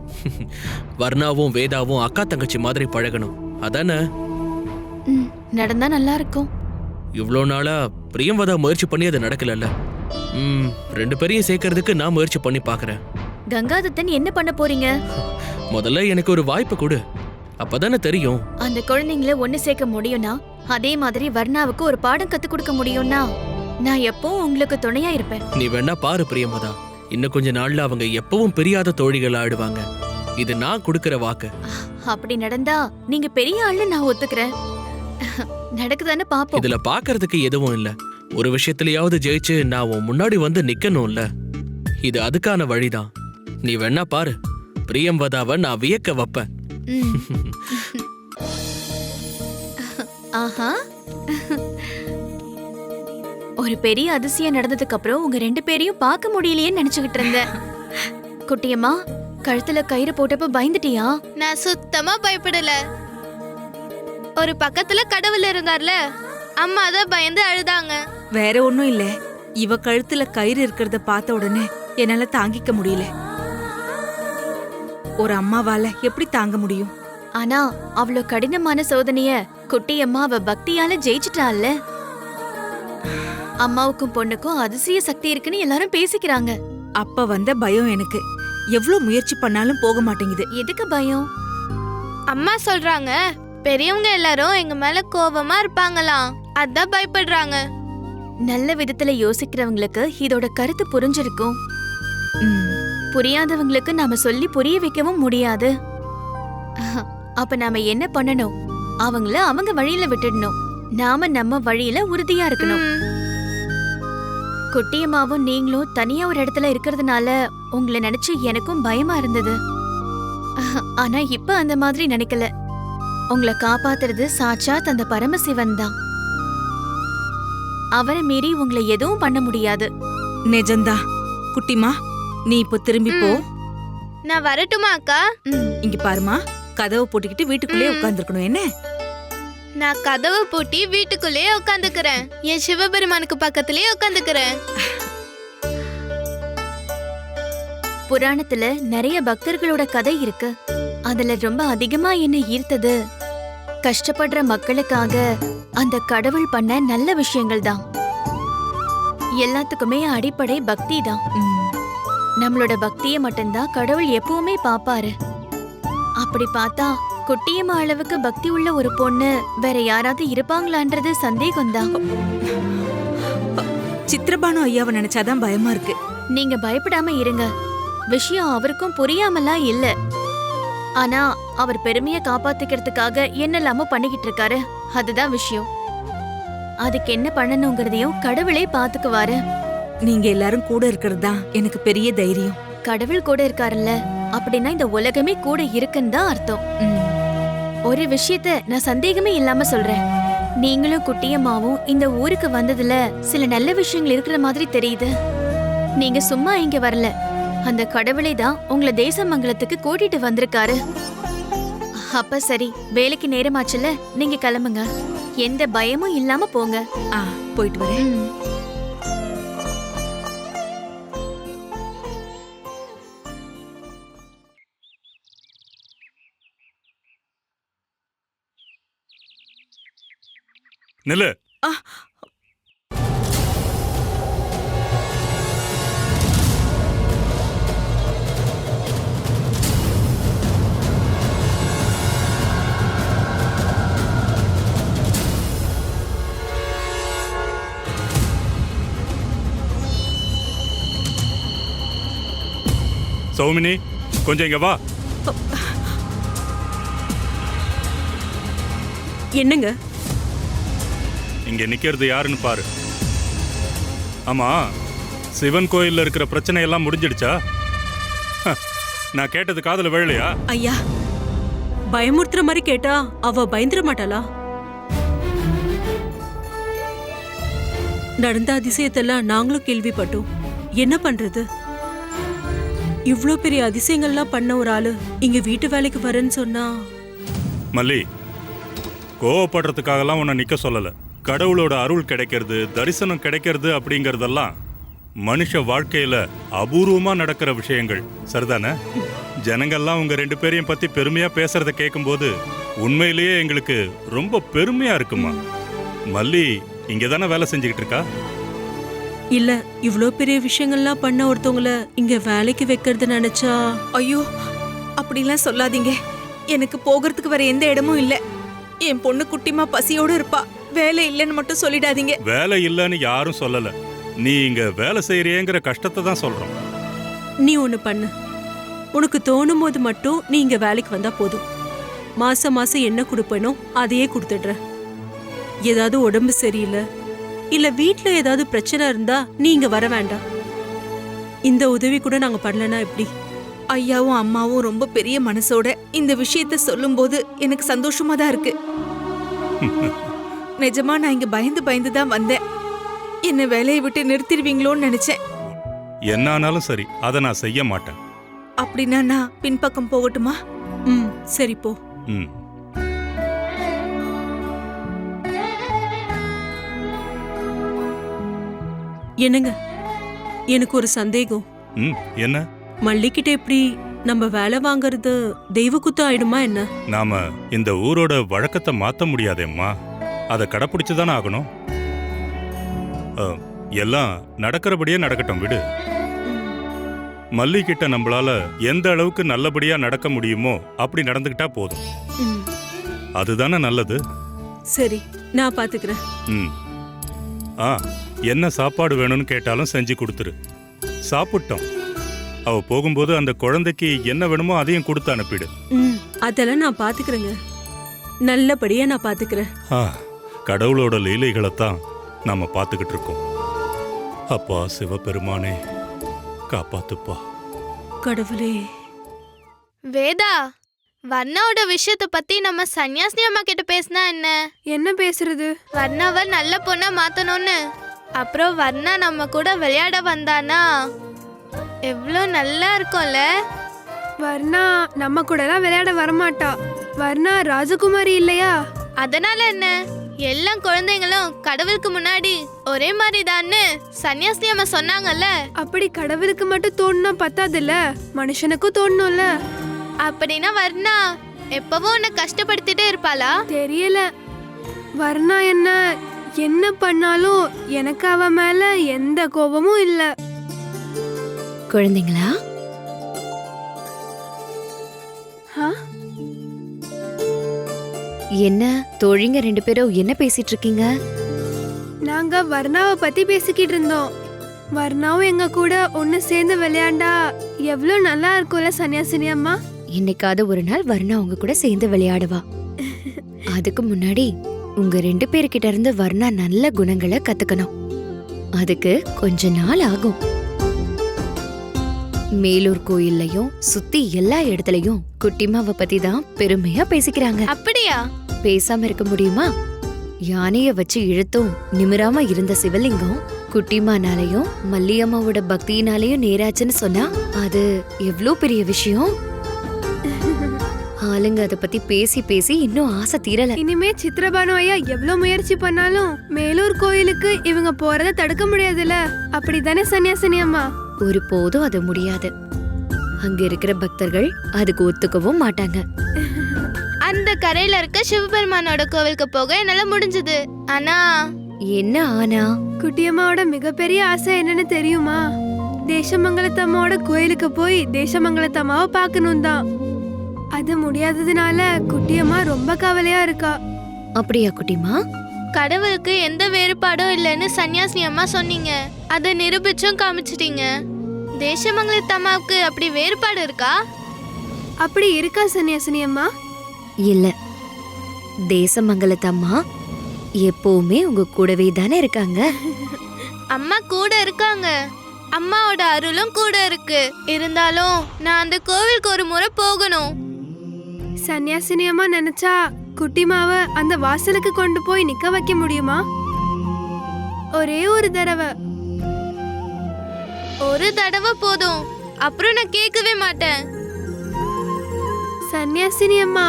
[SPEAKER 5] வர்ணாவும் வேதாவும் அக்கா தங்கச்சி மாதிரி பழகணும், அதானே?
[SPEAKER 14] நடந்தா நல்லா இருக்கும்.
[SPEAKER 5] இவ்வளோ நாளா பிரியம்பதா முயற்சி பண்ணி அது நடக்கலல்ல. ரெண்டு பேரையும் சேர்க்கறதுக்கு நான் முயற்சி பண்ணி பாக்குறேன்.
[SPEAKER 14] கங்காதத்தன் என்ன பண்ண போறீங்க?
[SPEAKER 5] முதல்ல எனக்கு ஒரு வாய்ப்பு கொடு, அப்பதானே தெரியும்.
[SPEAKER 14] அந்த குழந்தைங்கள ஒண்ணு சேர்க்க முடியும்னா, அதே மாதிரி வர்ணாவுக்கு ஒரு பாடம் கத்து கொடுக்க முடியும்னா, நான் எப்பவும் உங்களுக்கு துணையா இருப்பேன்.
[SPEAKER 5] நீ வேணா பாரு பிரியம்பதா, இன்னும் கொஞ்ச நாள்ல அவங்க எப்பவும் பிரியாத தோழிகள் ஆடுவாங்க. இது நான் கொடுக்கிற வாக்கு.
[SPEAKER 14] அப்படி நடந்தா நீங்க பெரிய ஆள்னு நான் ஒத்துக்கிறேன். நடக்குதானே பாப்போம்.
[SPEAKER 5] இதுல பாக்குறதுக்கு எதுவும் இல்ல. ஒரு விஷயத்திலயாவது ஜெயிச்சு நான் உன் முன்னாடி வந்து நிக்கணும்ல. இது அதுக்கான வழிதான். நீ வேணா பாரு, பிரியம்பதாவை நான் வியக்க வைப்பேன்.
[SPEAKER 14] ஆஹா, ஒரு பெரிய அதிசயம் நடந்ததுக்கு அப்புறம் உங்க ரெண்டு பேரையும் பார்க்க முடியலையேன்னு நினைச்சுக்கிட்டு இருந்தேன். குட்டியம்மா, கழுத்துல கயிறு போட்டப்ப பயந்துட்டியா?
[SPEAKER 4] நான் சுத்தமா பயப்படல. ஒரு பக்கத்துல கடவுள் இருந்தார்ல, அம்மா தான் பயந்து அழுதாங்க.
[SPEAKER 2] வேற ஒண்ணும் இல்ல, இவ கழுத்துல கயிறு இருக்கிறத பார்த்த உடனே என்னால தாங்கிக்க முடியல. ஒரு அம்மாவால எப்படி தாங்க முடியும்?
[SPEAKER 14] ஆனா அவ்வளவு கடினமான சோதனைய குட்டியம்மா அவ பக்தியால ஜெயிச்சிட்டாள்ல. அம்மாவுக்கும் பொண்ணுக்கும் அதிசய சக்தி இருக்குன்னு எல்லாரும் பேசிக்கிறாங்க.
[SPEAKER 2] அப்ப வந்த பயம் எனக்கு. எவ்வளவு முயற்சி பண்ணாலும் போக மாட்டேங்குது.
[SPEAKER 14] எதுக்கு பயம்?
[SPEAKER 4] அம்மா சொல்றாங்க, பெரியவங்க எல்லாரும் எங்க மேல கோபமா இருப்பாங்களாம், அதான் பயப்படுறாங்க.
[SPEAKER 14] நல்ல விதத்துல யோசிக்கிறவங்களுக்கு இதோட கருத்து புரிஞ்சிருக்கும். புரியாதவங்களுக்கு நாம சொல்லி புரிய வைக்கவும் முடியாது. அப்ப நாம என்ன பண்ணணும்? அவங்கள அவங்க வழியில விட்டுடணும். நாம நம்ம வழியில உறுதியா இருக்கணும். குட்டியம்மாவும் நீங்களும் தனியா ஒரு இடத்துல இருக்கிறதுனால உங்களை நினைச்சு எனக்கும் பயமா இருந்தது. ஆனா இப்ப அந்த மாதிரி நினைக்கல. உங்களை காப்பாத்துறது சாட்சாத் அந்த பரமசிவன் தான். அவரை மீறி உங்களை எதுவும் பண்ண முடியாது.
[SPEAKER 2] நிஜந்தா. குட்டிமா, நீ இப்போ திரும்பி போ.
[SPEAKER 4] நான் வரட்டுமா அக்கா?
[SPEAKER 2] இங்க பாருமா, கதவை போட்டுக்கிட்டு வீட்டுக்குள்ளே உட்கார்ந்துருக்கணும் என்ன?
[SPEAKER 4] நான் கதவை பூட்டி வீட்டுக்குள்ளேயே உட்காந்துக்கிறேன். என் சிவபெருமானுக்கு பக்கத்திலேயே உட்காந்துக்கிறேன்.
[SPEAKER 14] புராணத்துல நிறைய பக்தர்களோட கதை இருக்கு. அதுல ரொம்ப அதிகமா என்ன ஈர்த்தது கஷ்டப்படுற மக்களுக்காக அந்த கடவுள் பண்ண நல்ல விஷயங்கள் தான். எல்லாத்துக்குமே அடிப்படை பக்தி தான். நம்மளோட பக்தியை மட்டும்தான் கடவுள் எப்பவுமே பாப்பாரு. அப்படி பார்த்தா குட்டியம்மா அளவுக்கு பக்தி உள்ள ஒரு பொண்ணு வேற யாராவது இருப்பாங்களான்றது சந்தேகம்தான்.
[SPEAKER 2] சித்திரபானு ஐயாவை நினைச்சாதான் பயமா இருக்கு.
[SPEAKER 14] நீங்க பயப்படாம இருங்க. விஷயம் அவருக்கும் புரியாமலாம் இல்ல. ஆனா அவர் பெருமையை காப்பாத்திக்கிறதுக்காக என்னெல்லாமோ பண்ணிக்கிட்டு இருக்காரு. அதுதான் விஷயம். அதுக்கு என்ன பண்ணணுங்கிறதையும் கடவுளே பாத்துக்குவாரு.
[SPEAKER 2] நீங்க எல்லாரும் கூட இருக்கிறது தான் எனக்கு பெரிய தைரியம்.
[SPEAKER 14] கடவுள் கூட இருக்காருல்ல, அப்படின்னா இந்த உலகமே கூட இருக்குன்னு தான் அர்த்தம். ஒரு விஷயத்த நான் சந்தேகமே இல்லாம சொல்றேன். நீங்களும் குட்டியம்மாவும் இந்த ஊருக்கு வந்ததுல சில நல்ல விஷயங்கள் இருக்கிற மாதிரி தெரியுது. நீங்க சும்மா இங்க வரல, அந்த கடவுளே தான் உங்களை தேசமங்கலத்துக்கு கூட்டிட்டு வந்திருக்காரு. அப்ப சரி, வேலைக்கு நேரமாச்சுல, நீங்க கிளம்புங்க. எந்த பயமும் இல்லாம போங்க.
[SPEAKER 2] போயிட்டு வரேன்.
[SPEAKER 15] நில்லு. சௌமினி, கொஞ்சம் இங்க வா.
[SPEAKER 16] என்னங்க?
[SPEAKER 15] இங்க நிக்கிறது யாருன்னு பாரு. ஆமா, சிவன் கோயில்ல இருக்கிற பிரச்சனை எல்லாம் முடிஞ்சிடுச்சா? நான் கேட்டது காதுல விழலையா?
[SPEAKER 16] ஐயா, பயமுறுத்துற மாதிரி கேட்டா அவ பயந்துட மாட்டாளா? நடந்த அதிசயத்தெல்லாம் நாங்களும் கேள்விப்பட்டோம். என்ன பண்றது? இவ்ளோ பெரிய அதிசயங்கள்லாம் பண்ண ஒரு ஆளு இங்க வீட்டு வேலைக்கு வரேன்னு சொன்னா.
[SPEAKER 15] மல்லி, கோவப்படுறதுக்காகலாம் உன்னை நிக்க சொல்லல. கடவுளோட அருள் கிடைக்கிறது, தரிசனம் கிடைக்கிறது அப்படிங்கறதெல்லாம் மனுஷ வாழ்க்கையில அபூர்வமா நடக்கிற விஷயங்கள். சரிதானே? ஜனங்கள்லாம் உங்க 2 பேரையும் பத்தி பெருமையா பேசுறத கேட்கும்போது உண்மையிலேயே எங்களுக்கு ரொம்ப பெருமையா இருக்குமா. மல்லி இங்கதானே வேலை செஞ்சுக்கிட்டு இருக்கா?
[SPEAKER 16] இல்ல, இவ்ளோ பெரிய விஷயங்கள்லாம் பண்ண ஒருத்தவங்கள இங்க வேலைக்கு வைக்கிறது நினைச்சா.
[SPEAKER 2] ஐயோ, அப்படிலாம் சொல்லாதீங்க. எனக்கு போகிறதுக்கு வேற எந்த இடமும் இல்ல. என் பொண்ணு குட்டிமா பசியோட இருப்பா. வேலை இல்லைன்னு மட்டும் சொல்லிடாதீங்க.
[SPEAKER 15] வேலை இல்லைன்னு யாரும் சொல்லல. நீ இங்க வேலை செய்யறியங்கிற கஷ்டத்தை தான் சொல்றோம்.
[SPEAKER 16] நீ ஒண்ணு பண்ணு. உனக்கு தோணும் போது மட்டும் நீ இங்க வேலைக்கு வந்தா போதும். மாசம் மாசம் என்ன கொடுப்பேனோ அதையே கொடுத்துடுற. ஏதாவது உடம்பு சரியில்லை, இல்ல வீட்டுல ஏதாவது பிரச்சனை இருந்தா நீ இங்க வர வேண்டாம். இந்த உதவி கூட நாங்க பண்ணலனா எப்படி?
[SPEAKER 2] ஐயாவும் அம்மாவும் ரொம்ப பெரிய மனசோட இந்த விஷயத்த சொல்லும் போது எனக்கு சந்தோஷமா தான் இருக்கு. நிஜமா நான் இங்க பயந்து பயந்து தான் வந்தேன். என்ன வேலையை விட்டு நிறுத்திடுவீங்களோன்னு நினைச்சேன்.
[SPEAKER 15] என்ன ஆனாலும் சரி, அதை நான் செய்ய மாட்டேன்.
[SPEAKER 2] அப்படின்னா நான் பின்பக்கம் போகட்டுமா?
[SPEAKER 16] சரி போ. என்னங்க, எனக்கு ஒரு சந்தேகம்.
[SPEAKER 15] என்ன?
[SPEAKER 16] மல்லிகிட்ட எப்படி நம்ம வேலை வாங்கறது தெய்வ குத்தம் ஆயிடுமா என்ன?
[SPEAKER 15] நாம இந்த ஊரோட வழக்கத்தை மாத்த முடியாதேம்மா. அதை கடைப்பிடிச்சுதானே ஆகணும். எல்லாம் நடக்கிறபடியே நடக்கட்டும், விடு. மல்லிகிட்ட நம்மளால எந்த அளவுக்கு நல்லபடியா நடக்க முடியுமோ அப்படி நடந்துக்கிட்டா போதும். அதுதானே நல்லது.
[SPEAKER 16] சரி, நான் பாத்துக்கிறேன்.
[SPEAKER 15] என்ன சாப்பாடு வேணும்னு கேட்டாலும் செஞ்சு கொடுத்துரு. சாப்பிட்டோம். அவ போகும்போது அந்த குழந்தைக்கு என்ன வேணுமோ அதையும் கொடுத்து அனுப்பிடு.
[SPEAKER 16] அதெல்லாம் நான் பாத்துக்கிறேங்க. நல்லபடியா நான் பாத்துக்கிறேன்.
[SPEAKER 15] கடவுளோட லீலைகளைத்தான் நாம பாத்துக்கிட்டு இருக்கோம். அப்பா சிவபெருமானே, காப்பாத்துப்பா.
[SPEAKER 16] கடவுளே.
[SPEAKER 4] வேதா, வர்ணாவோட விஷயத்த பத்தி நம்ம சன்னியாசினி அம்மா கிட்ட பேசினா என்ன
[SPEAKER 11] பேசுறது?
[SPEAKER 4] வர்ணாவை நல்ல பொண்ணா மாத்தணும்னு. அப்புறம் வர்ணா நம்ம கூட விளையாட வந்தானா எவ்வளோ நல்லா இருக்கும்ல.
[SPEAKER 11] வர்ணா நம்ம கூடலாம் விளையாட வரமாட்டா. வர்ணா ராஜகுமாரி இல்லையா?
[SPEAKER 4] அதனால என்ன, எல்லா குழந்தைங்களும் கடவுளுக்கு முன்னாடி ஒரே மாதிரி தான்னு சன்னியாசினி அம்மா சொன்னாங்கல்ல.
[SPEAKER 11] அப்படி கடவுளுக்கு மட்டும் தோணுனா பத்தாதுல்ல, மனுஷனுக்கும் தோணணும்ல.
[SPEAKER 4] அப்படின்னா வர்ணா எப்பவும் உன்னை கஷ்டப்படுத்திட்டே இருப்பாளா?
[SPEAKER 11] தெரியல. வர்ணா என்ன பண்ணாலும் எனக்கு அவ மேல எந்த கோபமும் இல்ல.
[SPEAKER 17] குழந்தைங்களா, என்ன தோழிங்க 2 பேரும் என்ன பேசிட்டு இருக்கீங்க?
[SPEAKER 11] நாங்க வர்ணாவை பத்தி பேசிக்கிட்டு இருந்தோம். வர்ணாவும் எங்க கூட ஒன்னு சேர்ந்து விளையாண்டா எவ்வளவு நல்லா இருக்கும்ல சன்னியாசினி அம்மா.
[SPEAKER 17] இன்னைக்காவது ஒரு நாள் வர்ணா உங்க கூட சேர்ந்து விளையாடுவா. அதுக்கு முன்னாடி உங்க 2 பேர்கிட்ட இருந்து வர்ணா நல்ல குணங்களை கத்துக்கணும். அதுக்கு கொஞ்ச நாள் ஆகும். மேலூர் கோயில்லையும் சுத்தி எல்லா இடத்துலயும் குட்டிமாவை பத்தி தான் பெருமையா பேசிக்கிறாங்க.
[SPEAKER 4] அப்படியா?
[SPEAKER 17] பேசாம இருக்க முடியுமா? யானைய வச்சு இழுத்தும் நிமிராம இருந்த சிவலிங்கம் குட்டிமானாலையும் மல்லியம்மாவோட பக்தியினாலையும் நேராச்சுன்னு சொன்னா அது எவ்வளவு பெரிய விஷயம். ஆளுங்க அத பத்தி பேசி பேசி இன்னும் ஆசை தீரல.
[SPEAKER 11] இனிமே சித்திரபானு ஐயா எவ்வளவு முயற்சி பண்ணாலும் மேலூர் கோயிலுக்கு இவங்க போறத தடுக்க முடியாதுல்ல. அப்படித்தானே சன்னியாசினி அம்மா?
[SPEAKER 17] ஒரு போதும் அது முடியாது. அங்க இருக்கிற பக்தர்கள் அதுக்கு ஒத்துக்கவும் மாட்டாங்க.
[SPEAKER 4] அந்த கரையில இருக்க சிவபெருமானோட கோவிலுக்கு போக என்னால முடிஞ்சது. ஆனா
[SPEAKER 17] என்ன ஆனா?
[SPEAKER 11] குட்டியம்மாவோட மிகப்பெரிய ஆசை என்னன்னு தெரியுமா? தேசமங்கலத்தம்மாவோட கோயிலுக்கு போய் தேசமங்கலத்தம்மாவை பார்க்கணும் தான். அது முடியாததுனால குட்டியம்மா ரொம்ப கவலையா இருக்கா.
[SPEAKER 17] அப்படியா குட்டிமா?
[SPEAKER 4] கடவுளுக்கு எந்த வேறுபாடும் இல்லைன்னு சன்னியாசினி அம்மா சொன்னீங்க. அதை நிரூபிச்சும் காமிச்சிட்டீங்க. தேசமங்கலத்தம்மாவுக்கு அப்படி வேறுபாடு இருக்கா?
[SPEAKER 11] அப்படி இருக்கா சன்னியாசினி அம்மா?
[SPEAKER 17] இல்ல, தேசமங்கலத்தம்மா எப்பவுமே உங்க கூடவே தானே இருக்காங்க.
[SPEAKER 4] அம்மா கூட இருக்காங்க. அம்மாவோட அருளும் கூட இருக்கு. இருந்தாலும் நான் அந்த கோவிலுக்கு ஒரு முறை போகணும்.
[SPEAKER 11] சன்னியாசினி அம்மா நினைச்சா குட்டிமாவை அந்த வாசலுக்கு கொண்டு போய் நிக்க வைக்க முடியுமா? ஒரே ஒரு தடவை.
[SPEAKER 4] ஒரு தடவை போதும், அப்புறம் நான் கேட்கவே மாட்டேன்.
[SPEAKER 11] சன்னியாசினி அம்மா,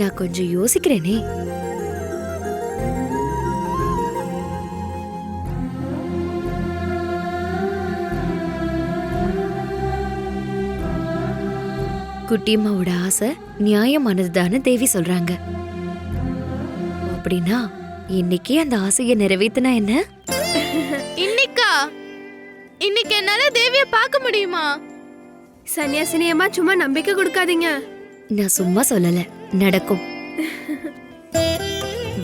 [SPEAKER 17] நான் கொஞ்சம் யோசிக்கிறேனே. குட்டியம்மாவோட ஆசை நியாயமானதுதான்னு தேவி சொல்றாங்க. அப்படின்னா இன்னைக்கே அந்த ஆசையை நிறைவேத்தினா என்ன?
[SPEAKER 4] இன்னைக்கா? இன்னைக்கு என்னால தேவியை பார்க்க முடியுமா?
[SPEAKER 11] சன்னியாசினி அம்மா சும்மா நம்பிக்கை கொடுக்காதீங்க.
[SPEAKER 17] நான் சும்மா சொல்லல, நடக்கும்.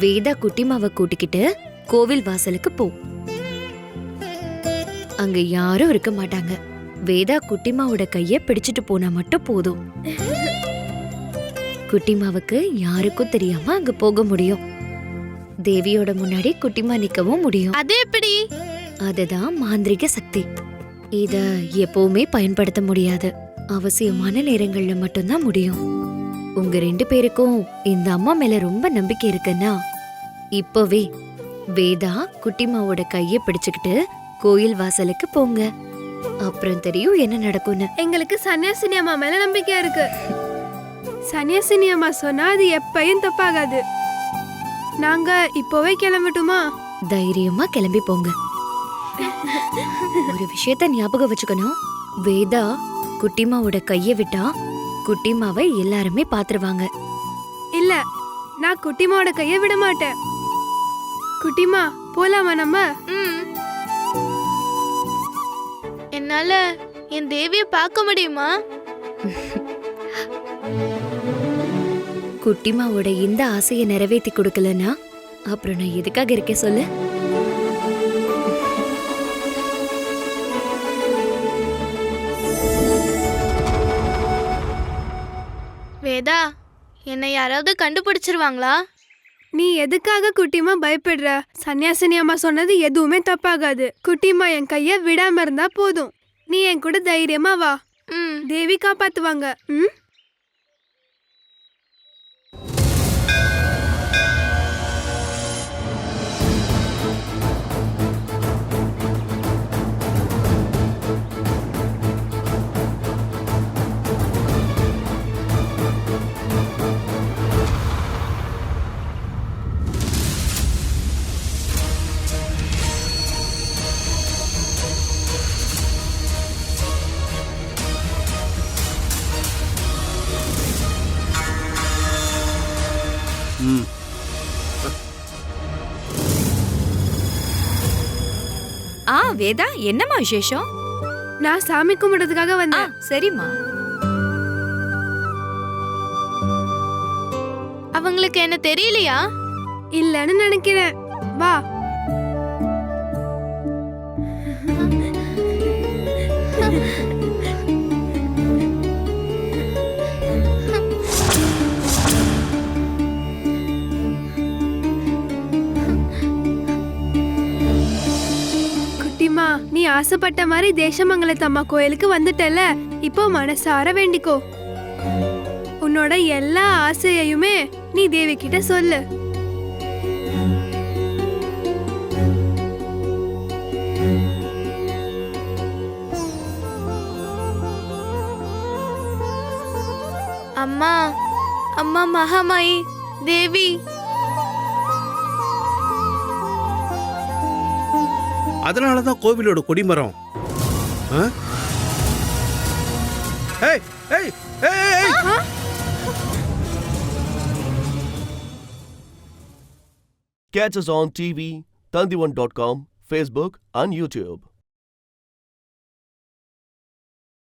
[SPEAKER 17] வேதா குட்டிமாவை கூட்டிக்கிட்டு கோவில் வாசலுக்கு போ. அங்க யாரும் இருக்க மாட்டாங்க. வேதா குட்டிமாவோட கைய பிடிச்சிட்டு போனா மட்டும் போதும். குட்டிமாவுக்கு யாருக்கும் தெரியாம அங்க போக முடியும். தேவியோட முன்னாடி குட்டிமா நிக்கவும் முடியும்.
[SPEAKER 4] அது எப்படி?
[SPEAKER 17] அதுதான் மாந்திரிக சக்தி. இத எப்பவுமே பயன்படுத்த முடியாது. அவசியமான நேரங்கள்ல மட்டும்தான் முடியும். உங்க 2 பேருக்கும் இந்த அம்மா மேல ரொம்ப நம்பிக்கை இருக்குன்னா இப்பவே வேதா குட்டிமாவோட கைய பிடிச்சுக்கிட்டு கோயில் வாசலுக்கு போங்க. அப்புறம் தெரியும் என்ன நடக்கும்னு.
[SPEAKER 11] எங்களுக்கு சன்னியாசினி அம்மா மேல நம்பிக்கை இருக்கு. சன்னியாசினி அம்மா சொன்னா அது எப்பயும் தப்பாகாது. நாங்க இப்போவே கிளம்பட்டுமா?
[SPEAKER 17] தைரியமா கிளம்பி போங்க. ஒரு விஷயத்த ஞாபகம் வச்சுக்கணும். வேதா குட்டிமாவோட கைய விட்டா குட்டிமாவை எல்லாருமே பாத்துருவாங்க.
[SPEAKER 11] இல்ல, நான் குட்டிமாவோட கைய விட மாட்டேன். குட்டிமா, போலாமா நம்ம?
[SPEAKER 4] என்னால என் தேவியை பார்க்க முடியுமா?
[SPEAKER 17] குட்டிமாவோட இந்த ஆசையை நிறைவேற்றி கொடுக்கலன்னா அப்புறம் நான் எதுக்காக இருக்கேன் சொல்லு?
[SPEAKER 4] வேதா, என்னை யாராவது கண்டுபிடிச்சிருவாங்களா?
[SPEAKER 11] நீ எதுக்காக குட்டிமா பயப்படுற? சன்னியாசினி அம்மா சொன்னது எதுவுமே தப்பாகாது. குட்டிமா என் கைய விடாம இருந்தா போதும். நீ என் கூட தைரியமா வா. தேவி காப்பாத்துவாங்க.
[SPEAKER 17] வேதா, என்னம்மா விசேஷம்?
[SPEAKER 11] நான் சாமி கும்பிடுறதுக்காக வந்தேன்.
[SPEAKER 17] சரிம்மா.
[SPEAKER 4] அவங்களுக்கு என்ன தெரியலையா?
[SPEAKER 11] இல்லன்னு நினைக்கிறேன். வா. குட்டிமா, நீ ஆசைப்பட்ட மாதிரி தேசமங்கலத்தம்மா கோயிலுக்கு வந்துட்டல. இப்போ மனசார வேண்டிக்கோ. உன்னோட எல்லா ஆசையையுமே நீ தேவி கிட்ட சொல்லு.
[SPEAKER 4] அம்மா, அம்மா மகாமாயி, தேவி.
[SPEAKER 8] அதனாலதான் கோவிலோட கொடிமரம். ஏய் ஏய் ஏய்
[SPEAKER 1] Catch us on TV, Tandivan.com, Facebook and YouTube.